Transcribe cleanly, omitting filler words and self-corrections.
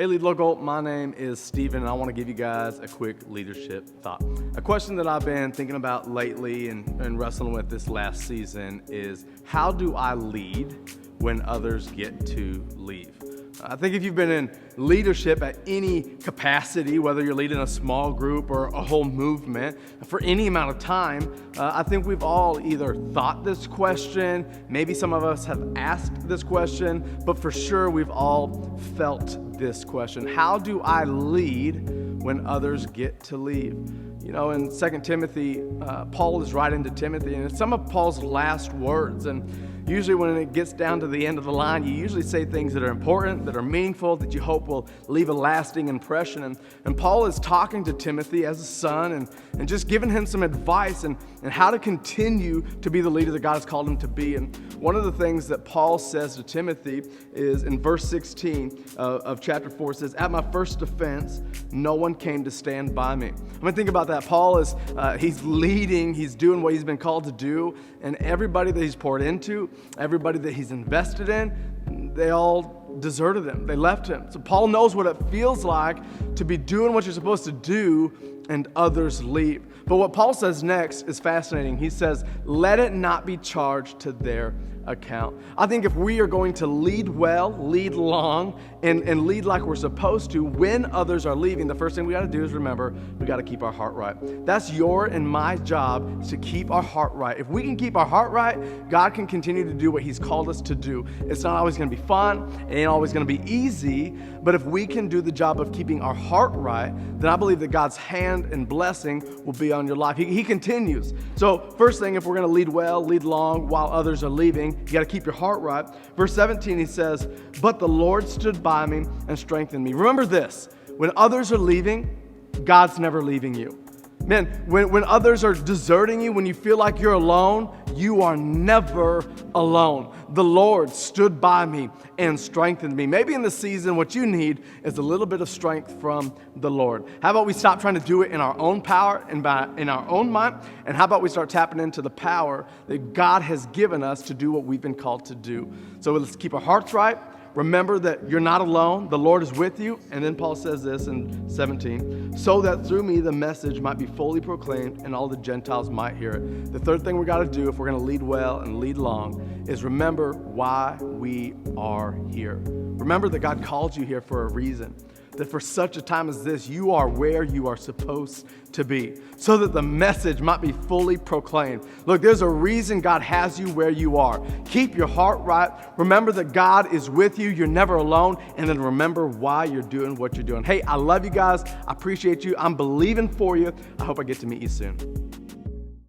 Hey Lead Local, my name is Steven and I want to give you guys a quick leadership thought. A question that I've been thinking about lately and wrestling with this last season is, how do I lead when others get to leave? I think if you've been in leadership at any capacity, whether you're leading a small group or a whole movement, for any amount of time, I think we've all either thought this question, maybe some of us have asked this question, but for sure we've all felt this question. How do I lead when others get to leave? You know, in 2 Timothy, Paul is writing to Timothy, and it's some of Paul's last words. And usually when it gets down to the end of the line, you usually say things that are important, that are meaningful, that you hope will leave a lasting impression. And Paul is talking to Timothy as a son and just giving him some advice and how to continue to be the leader that God has called him to be. And one of the things that Paul says to Timothy is in verse 16 of chapter 4, says, "At my first offense, no one came to stand by me." I mean, think about that. Paul is, he's leading, he's doing what he's been called to do, and everybody that he's poured into, everybody that he's invested in, they all deserted him. They left him. So Paul knows what it feels like to be doing what you're supposed to do and others leave. But what Paul says next is fascinating. He says, "Let it not be charged to their account." I think if we are going to lead well, lead long, and lead like we're supposed to, when others are leaving, the first thing we got to do is remember we got to keep our heart right. That's your and my job, is to keep our heart right. If we can keep our heart right, God can continue to do what He's called us to do. It's not always going to be fun, it ain't always going to be easy, but if we can do the job of keeping our heart right, then I believe that God's hand and blessing will be on your life. He continues. So first thing, if we're going to lead well, lead long while others are leaving, you got to keep your heart right. Verse 17, he says, "But the Lord stood by me and strengthened me." Remember this, when others are leaving, God's never leaving you. Man, when others are deserting you, when you feel like you're alone, you are never alone. The Lord stood by me and strengthened me. Maybe in this season, what you need is a little bit of strength from the Lord. How about we stop trying to do it in our own power and in our own mind? And how about we start tapping into the power that God has given us to do what we've been called to do? So let's keep our hearts right. Remember that you're not alone. The Lord is with you. And then Paul says this in 17, "So that through me the message might be fully proclaimed and all the Gentiles might hear it." The third thing we got to do if we're going to lead well and lead long is remember why we are here. Remember that God called you here for a reason. That for such a time as this, you are where you are supposed to be, so that the message might be fully proclaimed. Look, there's a reason God has you where you are. Keep your heart right. Remember that God is with you. You're never alone. And then remember why you're doing what you're doing. Hey, I love you guys. I appreciate you. I'm believing for you. I hope I get to meet you soon.